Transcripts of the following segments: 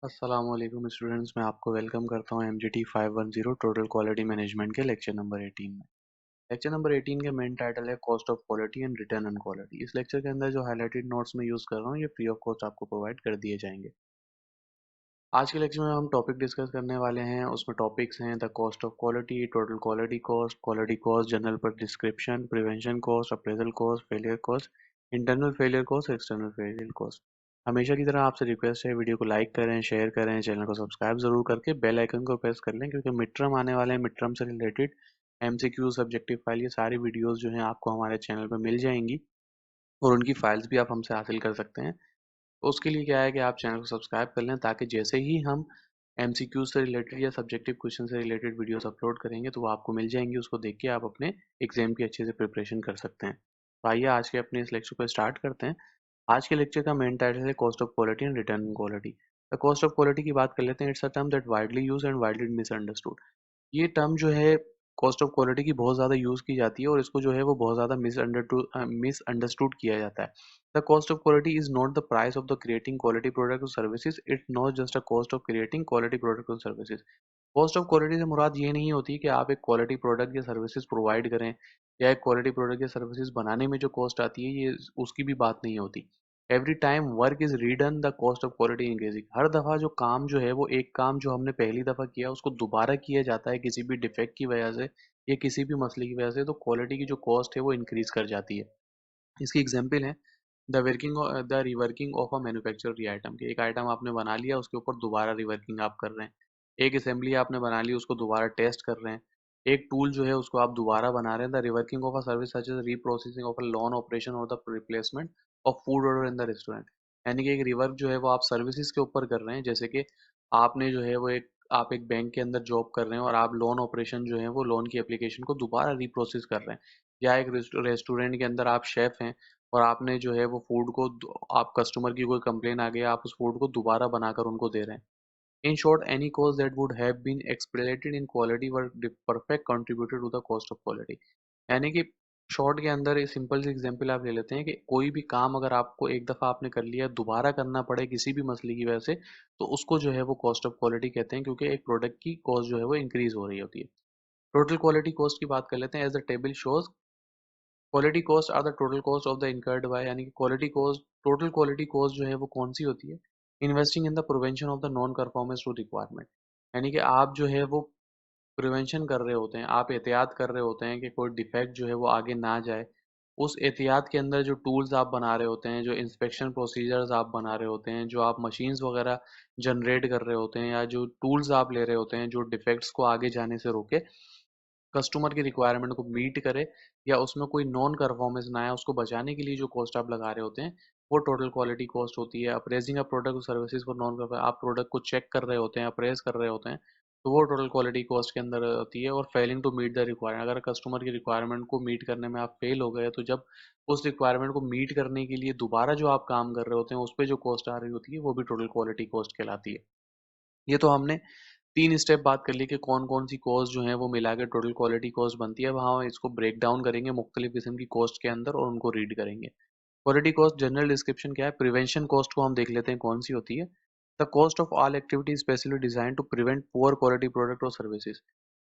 अस्सलामुअलैकुम स्टूडेंट्स, मैं आपको वेलकम करता हूं MGT 510 टोटल क्वालिटी मैनेजमेंट के लेक्चर नंबर 18 में। लेक्चर नंबर 18 के मेन टाइटल है cost of quality and return on quality. इस लेक्चर के अंदर जो हाईलाइटेड नोट्स में यूज़ कर रहा हूं ये फ्री ऑफ कॉस्ट आपको प्रोवाइड कर दिए जाएंगे। आज के लेक्चर में हम टॉपिक डिस्कस करने वाले हैं। उसमें टॉपिक्स हैं the cost of quality, total quality cost, general पर description, prevention cost, appraisal cost, failure cost, internal failure cost, external failure cost. हमेशा की तरह आपसे रिक्वेस्ट है, वीडियो को लाइक करें, शेयर करें, चैनल को सब्सक्राइब जरूर करके बेल आइकन को प्रेस कर लें, क्योंकि मिड टर्म आने वाले हैं। मिड टर्म से रिलेटेड MCQ, सब्जेक्टिव फाइल, ये सारी वीडियोस जो हैं आपको हमारे चैनल पर मिल जाएंगी और उनकी फाइल्स भी आप हमसे हासिल कर सकते हैं। तो उसके लिए क्या है कि आप चैनल को सब्सक्राइब कर लें, ताकि जैसे ही हम MCQ से रिलेटेड या सब्जेक्टिव क्वेश्चन से रिलेटेड वीडियोस अपलोड करेंगे तो वो आपको मिल जाएंगी। उसको देख के आप अपने एग्जाम की अच्छे से प्रिपरेशन कर सकते हैं। तो आइए आज के अपने इस लेक्चर को स्टार्ट करते हैं। आज के लेक्चर का मेन टाइटल है cost of quality and return quality. The cost of quality की बात कर लेते हैं। It's a term that widely use and widely misunderstood. ये टर्म जो है कॉस्ट ऑफ क्वालिटी की बहुत ज़्यादा यूज़ की जाती है और इसको जो है वो बहुत ज़्यादा मिसअंडरस्टूड किया जाता है। The cost of quality is not the price of the creating quality product और services, it not just a cost of creating quality product और सर्विसेज। कॉस्ट ऑफ क्वालिटी से मुराद ये नहीं होती कि आप एक क्वालिटी प्रोडक्ट या सर्विसेज प्रोवाइड करें, या एक क्वालिटी प्रोडक्ट या सर्विसेज बनाने में जो कॉस्ट आती है ये उसकी भी बात नहीं होती। Every time work is redone the cost of quality increasing. हर दफ़ा जो काम जो है वो एक काम जो हमने पहली दफ़ा किया उसको दोबारा किया जाता है किसी भी डिफेक्ट की वजह से या किसी भी मसले की वजह से, तो क्वालिटी की जो कॉस्ट है वो इंक्रीज कर जाती है। इसकी एग्जांपल है the reworking of a manufacture item. के एक आइटम आपने बना लिया, उसके ऊपर दोबारा रिवर्किंग आप कर रहे हैं। एक असेंबली आपने बना ली, उसको दोबारा टेस्ट कर रहे हैं। एक टूल जो है उसको आप दोबारा बना रहे हैं। The reworking of a service such as reprocessing of a loan operation और the replacement of food order in the restaurant. यानी कि एक रिवर्क जो है वो आप सर्विसेज के ऊपर कर रहे हैं। जैसे कि आपने जो है वो आप एक बैंक के अंदर जॉब कर रहे हैं और आप लोन ऑपरेशन जो है वो लोन की एप्लीकेशन को दोबारा रिप्रोसेस कर रहे हैं। या एक रेस्टोरेंट के अंदर आप शेफ हैं और आपने जो है वो फूड को आप कस्टमर की कोई कंप्लेन आ गई, आप उस फूड को दोबारा बनाकर उनको दे रहे हैं। In short, any cost that would have been expended in quality were perfect contributed to the cost of quality. यानी कि शॉर्ट के अंदर एक सिंपल सी एग्जांपल आप ले लेते हैं कि कोई भी काम अगर आपको एक दफ़ा आपने कर लिया, दोबारा करना पड़े किसी भी मसले की वजह से, तो उसको जो है वो कॉस्ट ऑफ क्वालिटी कहते हैं, क्योंकि एक प्रोडक्ट की कॉस्ट जो है वो इंक्रीज हो रही होती है। टोटल क्वालिटी कॉस्ट की बात कर लेते हैं। As the table shows, quality cost are the total cost of the incurred by, यानी कि quality cost, total quality cost जो है वो कौन सी होती है? Investing in the prevention of the non performance to requirement. यानी कि आप जो है वो प्रिवेंशन कर रहे होते हैं, आप एहतियात कर रहे होते हैं कि कोई डिफेक्ट जो है वो आगे ना जाए। उस एहतियात के अंदर जो टूल्स आप बना रहे होते हैं, जो इंस्पेक्शन प्रोसीजर्स आप बना रहे होते हैं, जो आप मशीन्स वगैरह जनरेट कर रहे होते हैं, या जो टूल्स आप ले रहे होते हैं जो डिफेक्ट्स को आगे जाने से रोके, कस्टमर की रिक्वायरमेंट को मीट करे, या उसमें कोई नॉन परफॉर्मेंस ना आए, उसको बचाने के लिए जो कॉस्ट आप लगा रहे होते हैं वो टोटल क्वालिटी कॉस्ट होती है। अप्रेजिंग अ प्रोडक्ट और सर्विसेज फॉर नॉन, आप प्रोडक्ट को चेक कर रहे होते हैं, अप्रेज कर रहे होते हैं, तो वो टोटल क्वालिटी कॉस्ट के अंदर आती है। और failing to meet the requirement, अगर कस्टमर की रिक्वायरमेंट को मीट करने में आप फेल हो गए, तो जब उस रिक्वायरमेंट को मीट करने के लिए दोबारा जो आप काम कर रहे होते हैं उस पर जो कॉस्ट आ रही होती है वो भी टोटल क्वालिटी कॉस्ट कहलाती है। ये तो हमने 3 स्टेप बात कर ली कि कौन-कौन सी कॉस्ट जो है वो मिला के टोटल क्वालिटी कॉस्ट बनती है। अब हम इसको ब्रेक डाउन करेंगे मुख्तलिफ किस्म की कॉस्ट के अंदर और उनको रीड करेंगे। क्वालिटी कॉस्ट जनरल डिस्क्रिप्शन क्या है? प्रिवेंशन कॉस्ट को हम देख लेते हैं कौन सी होती है। The cost of all activities specially design to prevent poor quality product और सर्विसेज।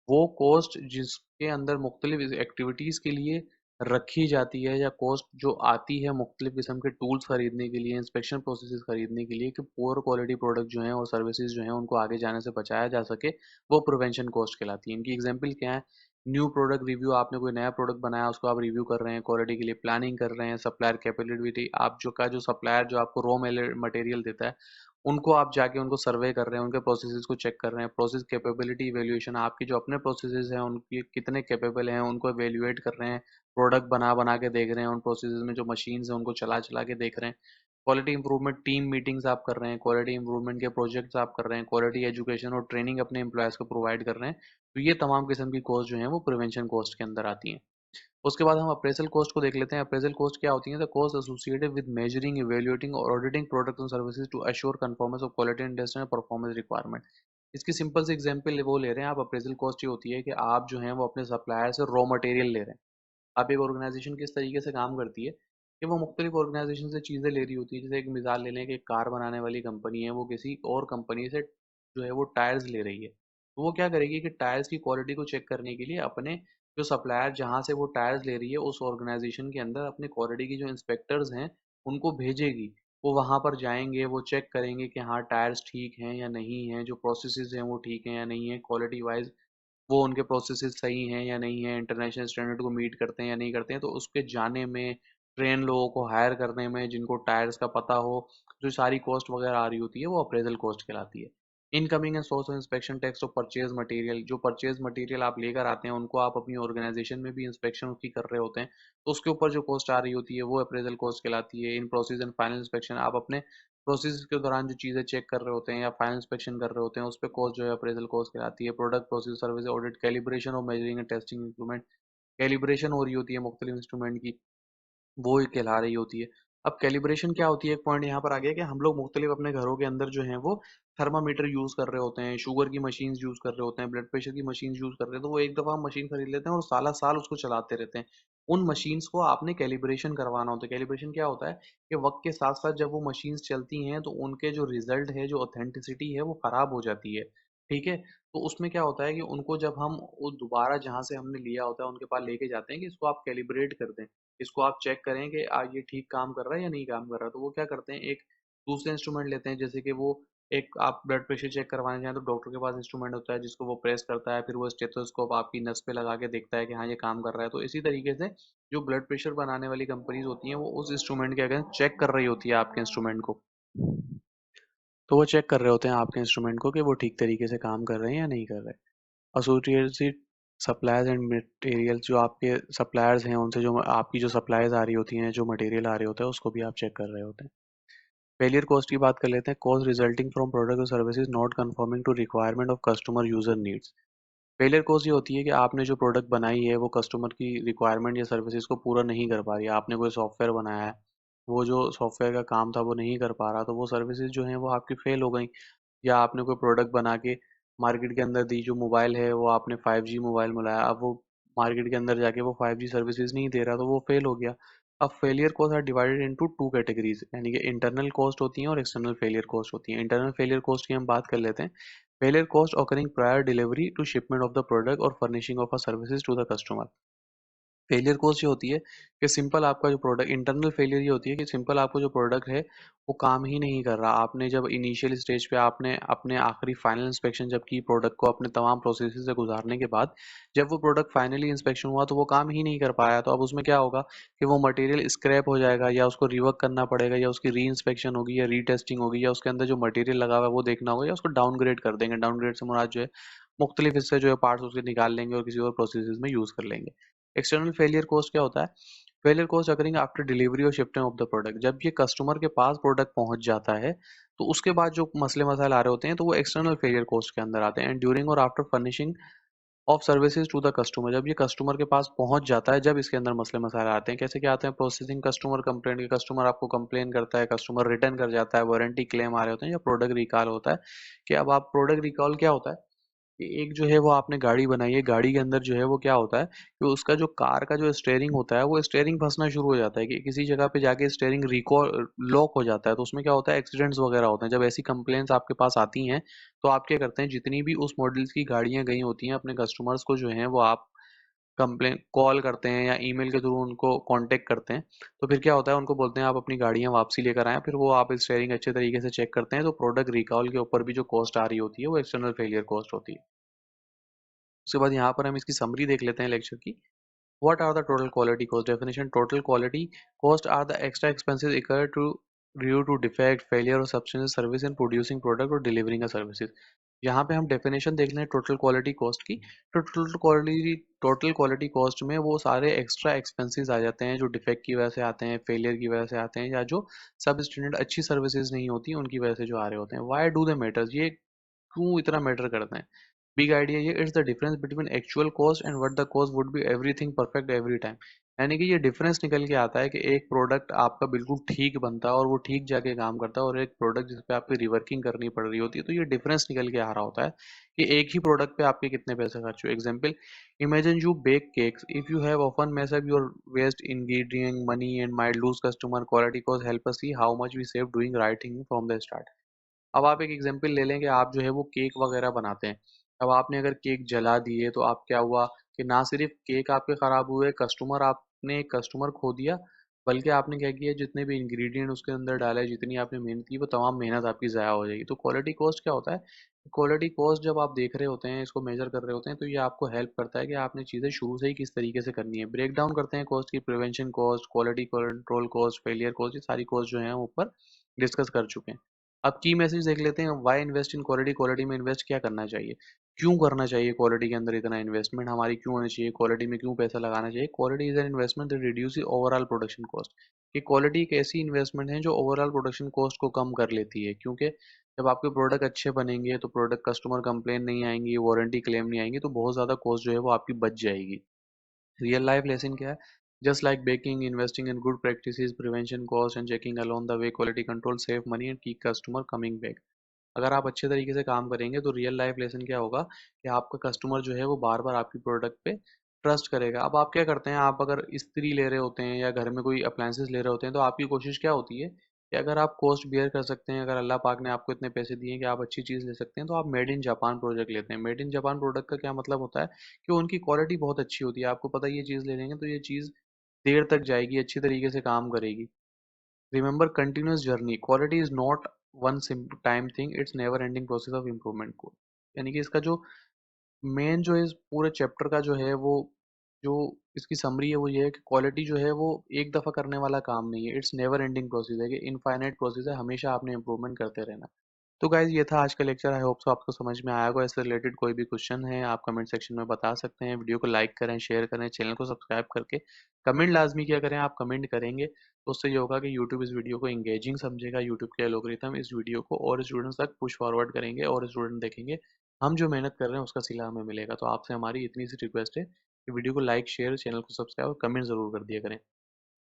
वो कॉस्ट जिसके अंदर मुख्तलिफ एक्टिविटीज़ के लिए रखी जाती है, या कॉस्ट जो आती है मुख्तलिफ किस्म के टूल्स खरीदने के लिए, इंस्पेक्शन प्रोसेसेस खरीदने के लिए, कि पुअर क्वालिटी प्रोडक्ट जो हैं और सर्विसेज जो हैं उनको आगे जाने से बचाया जा सके, वो प्रिवेंशन कॉस्ट कहलाती है। इनकी एग्जांपल क्या है? न्यू प्रोडक्ट रिव्यू, आपने कोई नया प्रोडक्ट बनाया उसको आप रिव्यू कर रहे हैं क्वालिटी के लिए, प्लानिंग कर रहे हैं, सप्लायर कैपेबिलिटी, आप जो सप्लायर जो आपको रॉ मटेरियल देता है उनको आप जाके उनको सर्वे कर रहे हैं, उनके प्रोसेसेस को चेक कर रहे हैं। प्रोसेस कैपेबिलिटी इवैल्यूएशन, आपके जो अपने प्रोसेसेस हैं उनकी कितने कैपेबल हैं उनको इवैल्यूएट कर रहे हैं। प्रोडक्ट बना बना के देख रहे हैं, उन प्रोसेसेस में जो मशीन्स हैं उनको चला चला के देख रहे हैं। क्वालिटी इंप्रूवमेंट टीम मीटिंग्स आप कर रहे हैं, क्वालिटी इंप्रूवमेंट के प्रोजेक्ट्स आप कर रहे हैं, क्वालिटी एजुकेशन और ट्रेनिंग अपने एम्प्लॉयज़ को प्रोवाइड कर रहे हैं। तो ये तमाम किस्म की कॉस्ट जो है वो प्रिवेंशन कॉस्ट के अंदर आती हैं। उसके बाद हम अप्रेजल कॉस्ट को देख लेते हैं। अप्रेजल कॉस्ट क्या होती है? The cost associated with measuring, evaluating और auditing products and services to assure conformance of quality and industrial performance requirement. इसकी सिंपल सी एग्जांपल वो ले रहे हैं आप। अप्रेजल कॉस्ट ये होती है कि आप जो हैं वो अपने सप्लायर से रॉ मटेरियल ले रहे हैं। अब एक ऑर्गेनाइजेशन किस तरीके से काम करती है कि वो मुख्तलिफ ऑर्गेनाइजेशन से चीज़ें ले रही होती है। जैसे एक मिसाल ले लें कि एक कार बनाने वाली कंपनी है, वो किसी और कंपनी से जो है वो टायर्स ले रही है। तो वो क्या करेगी कि टायर्स की क्वालिटी को चेक करने के लिए अपने जो सप्लायर जहाँ से वो टायर्स ले रही है उस ऑर्गेनाइजेशन के अंदर अपने क्वालिटी की जो इंस्पेक्टर्स हैं उनको भेजेगी। वो वहाँ पर जाएंगे, वो चेक करेंगे कि हाँ टायर्स ठीक हैं या नहीं हैं, जो प्रोसेसेस हैं वो ठीक हैं या नहीं है, क्वालिटी वाइज वो उनके प्रोसेसेस सही हैं या नहीं है, इंटरनेशनल स्टैंडर्ड को मीट करते हैं या नहीं करते हैं। तो उसके जाने में, ट्रेन लोगों को हायर करने में जिनको टायर्स का पता हो, जो सारी कॉस्ट वगैरह आ रही होती है वो अप्रेजल कॉस्ट कहलाती है। Incoming and source of inspection tax और परचेज मटेरियल, जो परचेज मटेरियल आप लेकर आते हैं उनको आप अपनी ऑर्गेनाइजेशन में भी इंस्पेक्शन उसकी कर रहे होते हैं, तो उसके ऊपर जो कॉस्ट आ रही होती है वो अप्रेजल कॉस्ट कहलाती है। In process and final inspection, आप अपने प्रोसेस के दौरान जो चीज़ें चेक कर रहे होते हैं या फाइनल इंस्पेक्शन कर रहे होते हैं उस पे कॉस्ट जो है अप्रेजल कॉस्ट कहलाती है। Product process service audit, calibration और measuring and testing instrument, calibration हो रही होती है मुख्तलिफ इंस्ट्रूमेंट की, वो एक कहला रही होती है। अब कैलिब्रेशन क्या होती है, एक पॉइंट यहाँ पर आ गया कि हम लोग मुख्तलिफ अपने घरों के अंदर जो हैं वो थर्मामीटर यूज़ कर रहे होते हैं, शुगर की मशीन्स यूज़ कर रहे होते हैं, ब्लड प्रेशर की मशीन्स यूज़ कर रहे हैं, तो वो एक दफ़ा हम मशीन खरीद लेते हैं और साल उसको चलाते रहते हैं। उन मशीन्स को आपने कैलिब्रेशन करवाना होता है। कैलिब्रेशन क्या होता है कि वक़्त के साथ-साथ जब वो मशीन्स चलती हैं तो उनके जो रिज़ल्ट है, जो ऑथेंटिसिटी है वो ख़राब हो जाती है, ठीक है? तो उसमें क्या होता है कि उनको जब हम वो दोबारा जहाँ से हमने लिया होता है उनके पास लेके जाते हैं कि इसको आप कैलिब्रेट कर दें। इसको आप चेक करें कि ये ठीक काम कर रहा है या नहीं काम कर रहा है। तो वो क्या करते हैं, एक दूसरे इंस्ट्रूमेंट लेते हैं, जैसे कि वो एक आप ब्लड प्रेशर चेक करवाने जाएँ तो डॉक्टर के पास इंस्ट्रूमेंट होता है जिसको वो प्रेस करता है, फिर वो स्टेथोस्कोप आपकी नस पे लगा के देखता है कि हाँ, ये काम कर रहा है। तो इसी तरीके से जो ब्लड प्रेशर बनाने वाली कंपनीज़ होती हैं वो उस इंस्ट्रूमेंट के अगेंस्ट चेक कर रही होती है आपके इंस्ट्रूमेंट को। तो वो चेक कर रहे होते हैं आपके इंस्ट्रूमेंट को कि वो ठीक तरीके से काम कर रहे हैं या नहीं कर रहे। एसोसिएटेड सप्लायर्स एंड मटेरियल्स, जो आपके सप्लायर्स हैं उनसे जो आपकी जो सप्लाईज आ रही होती हैं, जो मटेरियल आ रहे होता है उसको भी आप चेक कर रहे होते हैं। फेलियर कॉस्ट की बात कर लेते हैं। कॉस्ट रिजल्टिंग फ्रॉम प्रोडक्ट और services not conforming to requirement of customer user needs. Failure cost ये होती है कि आपने जो प्रोडक्ट बनाई है वो कस्टमर की रिक्वायरमेंट या सर्विसेज को पूरा नहीं कर पा रही है। आपने कोई सॉफ्टवेयर बनाया है, वो जो सॉफ्टवेयर का काम था वो नहीं कर पा रहा, तो वो सर्विसेज जो हैं वो आपकी फेल हो गई। या आपने कोई प्रोडक्ट बना के मार्केट के अंदर दी, जो मोबाइल है वो आपने 5G मोबाइल मिलाया, अब वो मार्केट के अंदर जाके वो 5G सर्विसेज नहीं दे रहा, तो वो फेल हो गया। अब failure cost are divided into two categories, यानी कि इंटरनल कॉस्ट होती हैं और एक्सटर्नल फेलियर कॉस्ट होती हैं। इंटरनल फेलियर कॉस्ट की हम बात कर लेते हैं। Failure cost occurring prior delivery to shipment of the product or furnishing of a services to the customer। Failure cost ये होती है कि सिंपल आपका जो प्रोडक्ट, इंटरनल फेलियर ये होती है कि सिंपल आपको जो प्रोडक्ट है वो काम ही नहीं कर रहा। आपने जब इनिशियल स्टेज पे आपने अपने आखिरी फाइनल इंस्पेक्शन जब की प्रोडक्ट को अपने तमाम प्रोसेस से गुजारने के बाद जब वो प्रोडक्ट फाइनली इंस्पेक्शन हुआ तो वो काम ही नहीं कर पाया, तो अब उसमें क्या होगा कि वो मटेरियल स्क्रैप हो जाएगा या उसको रिवर्क करना पड़ेगा या उसकी री इंस्पेक्शन होगी या रीटेस्टिंग होगी या उसके अंदर जो मटेरियल लगा हुआ है वो देखना होगा या उसको डाउनग्रेड कर देंगे। डाउनग्रेड से मुराद जो है मुख्तलिफ हिस्से जो है पार्ट्स उसके निकाल लेंगे और किसी और प्रोसेस में यूज़ कर लेंगे। एक्सटर्नल फेलियर कॉस्ट क्या होता है? Failure cost occurring after delivery और शिफ्टिंग ऑफ द प्रोडक्ट, जब ये कस्टमर के पास प्रोडक्ट पहुंच जाता है तो उसके बाद जो मसले मसाइल आ रहे होते हैं तो वो एक्सटर्नल फेलियर कॉस्ट के अंदर आते हैं। एंड ड्यूरिंग और after furnishing of services to the customer, जब ये कस्टमर के पास पहुंच जाता है जब इसके अंदर मसले मसाइल आते हैं। कैसे क्या आते हैं? प्रोसेसिंग, कस्टमर कंप्लेंट, के कस्टमर आपको कंप्लेन करता है, कस्टमर रिटर्न कर जाता है, वारंटी क्लेम आ रहे होते हैं या प्रोडक्ट रिकॉल होता है। कि अब आप प्रोडक्ट रिकॉल क्या होता है कि एक जो है वो आपने गाड़ी बनाई है, गाड़ी के अंदर जो है वो क्या होता है कि उसका जो कार का जो स्टेयरिंग होता है वो स्टेयरिंग फंसना शुरू हो जाता है कि किसी जगह पे जाके स्टेयरिंग रिकॉल लॉक हो जाता है, तो उसमें क्या होता है, एक्सीडेंट्स वगैरह होते हैं। जब ऐसी कंप्लेंट्स आपके पास आती हैं तो आप क्या करते हैं, जितनी भी उस मॉडल्स की गाड़ियां गई होती हैं अपने कस्टमर्स को जो है वो आप कंप्लेन कॉल करते हैं या ईमेल के थ्रू उनको कांटेक्ट करते हैं। तो फिर क्या होता है, उनको बोलते हैं आप अपनी गाड़ियां वापसी लेकर आएं, फिर वो आप स्टेयरिंग अच्छे तरीके से चेक करते हैं, तो प्रोडक्ट रिकॉल के ऊपर भी जो कॉस्ट आ रही होती है वो एक्सटर्नल फेलियर कॉस्ट होती है। उसके बाद यहाँ पर हम इसकी समरी देख लेते हैं लेक्चर की। What are the total quality cost? Definition: total quality cost are the extra expenses incurred to due to defect, failure or substance service in producing product or delivering a services। यहाँ पे हम definition देख लें total quality cost की। तो total quality cost में वो सारे एक्स्ट्रा एक्सपेंसेस आ जाते हैं जो डिफेक्ट की वजह से आते हैं, फेलियर की वजह से आते हैं, या जो सब स्टैंडर्ड अच्छी सर्विसेज नहीं होती उनकी वजह से जो आ रहे होते हैं। Why do they matters? ये क्यों इतना मैटर करते हैं? बिग आइडिया ये, it's the difference between actual cost and what the cost would be everything perfect every time. यानी कि ये डिफरेंस निकल के आता है कि एक प्रोडक्ट आपका बिल्कुल ठीक बनता है और वो ठीक जाके काम करता है, और एक प्रोडक्ट जिस पे आपकी रिवर्किंग करनी पड़ रही होती है, तो ये डिफरेंस निकल के आ रहा होता है कि एक ही प्रोडक्ट पे आपके कितने पैसे खर्च हुए। Example, imagine you bake cakes, if you have often mess up your waste ingredient money and might lose customer quality cause help us see how much we save doing right thing from the start. अब आप एक example ले लें कि आप जो है वो केक वगैरह बनाते हैं। अब आपने अगर केक जला दिए तो आप क्या हुआ कि ना सिर्फ केक आपके ख़राब हुए, कस्टमर आपने एक कस्टमर खो दिया, बल्कि आपने क्या किया, जितने भी इंग्रेडिएंट उसके अंदर डाले, जितनी आपने मेहनत की, वो तमाम मेहनत आपकी ज़ाया हो जाएगी। तो क्वालिटी कॉस्ट क्या होता है? क्वालिटी कॉस्ट जब आप देख रहे होते हैं, इसको मेजर कर रहे होते हैं, तो ये आपको हेल्प करता है कि आपने चीज़ें शुरू से ही किस तरीके से करनी है। ब्रेक डाउन करते हैं कॉस्ट की, prevention cost, quality control cost, failure cost, ये सारी कॉस्ट जो है हम ऊपर डिस्कस कर चुके हैं। अब की मैसेज देख लेते हैं, why invest in quality, quality में इन्वेस्ट क्या करना चाहिए, क्यों करना चाहिए, क्वालिटी के अंदर इतना इन्वेस्टमेंट हमारी क्यों होनी चाहिए, क्वालिटी में क्यों पैसा लगाना चाहिए। Quality is an investment that reduce overall production cost. कि क्वालिटी एक ऐसी इन्वेस्टमेंट है जो ओवरऑल प्रोडक्शन कॉस्ट को कम कर लेती है, क्योंकि जब आपके प्रोडक्ट अच्छे बनेंगे तो प्रोडक्ट कस्टमर कंप्लेन नहीं आएंगी, वारंटी क्लेम नहीं आएंगी, तो बहुत ज़्यादा कॉस्ट जो है वो आपकी बच जाएगी। रियल लाइफ लेसन क्या है? Just like baking, investing in good practices, prevention cost and checking alone the way quality control save money and keep customer coming back. अगर आप अच्छे तरीके से काम करेंगे तो रियल लाइफ लेसन क्या होगा कि आपका कस्टमर जो है वो बार बार आपकी प्रोडक्ट पे ट्रस्ट करेगा। अब आप क्या करते हैं, आप अगर इस्त्री ले रहे होते हैं या घर में कोई अप्लायंसेस ले रहे होते हैं, तो आपकी कोशिश क्या होती है कि अगर आप कॉस्ट बियर कर सकते हैं, अगर अल्लाह पाक ने आपको इतने पैसे दिए हैं कि आप अच्छी चीज़ ले सकते हैं, तो आप मेड इन जापान प्रोडक्ट लेते हैं। मेड इन जापान प्रोडक्ट का क्या मतलब होता है कि उनकी क्वालिटी बहुत अच्छी होती है। आपको पता है ये चीज़ ले लेंगे तो ये चीज़ देर तक जाएगी, अच्छी तरीके से काम करेगी। Remember continuous journey. Quality is not one simple time thing. It's never ending process of improvement को। यानी कि इसका जो मेन जो इस पूरे चैप्टर का जो है वो जो इसकी समरी है वो ये है कि क्वालिटी जो है वो एक दफ़ा करने वाला काम नहीं है। इट्स नेवर एंडिंग प्रोसेस है, कि इनफाइनाइट प्रोसेस है, हमेशा आपने इंप्रूवमेंट करते रहना। तो गाइज ये था आज का लेक्चर। आई होप सो आपको समझ में आया होगा। इससे रिलेटेड कोई भी क्वेश्चन है आप कमेंट सेक्शन में बता सकते हैं। वीडियो को लाइक करें, शेयर करें, चैनल को सब्सक्राइब करके कमेंट लाजमी किया करें। आप कमेंट करेंगे तो उससे ये होगा कि यूट्यूब इस वीडियो को इंगेजिंग समझेगा। यूट्यूब के एल्गोरिथम इस वीडियो को और स्टूडेंट्स तक पुश फॉरवर्ड करेंगे, और स्टूडेंट देखेंगे हम जो मेहनत कर रहे हैं उसका सिला हमें मिलेगा। तो आपसे हमारी इतनी सी रिक्वेस्ट है कि वीडियो को लाइक, शेयर, चैनल को सब्सक्राइब और कमेंट ज़रूर कर दिया करें।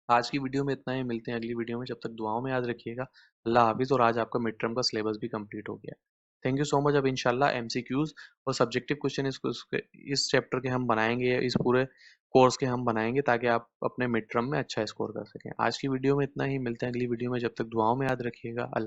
आज की वीडियो में इतना ही, मिलते हैं अगली वीडियो में। जब तक दुआओं में याद रखिएगा। अल्लाह हाफिज़। और आज आपका मिड टर्म का सिलेबस भी कंप्लीट हो गया। Thank you so much. अब इंशाल्लाह एमसीक्यूज और सब्जेक्टिव क्वेश्चन इस चैप्टर के हम बनाएंगे, इस पूरे कोर्स के हम बनाएंगे, ताकि आप अपने मिड टर्म में अच्छा स्कोर कर सकें। आज की वीडियो में इतना ही, मिलते हैं अगली वीडियो में। जब तक दुआओं में याद रखिएगा। अल्लाह।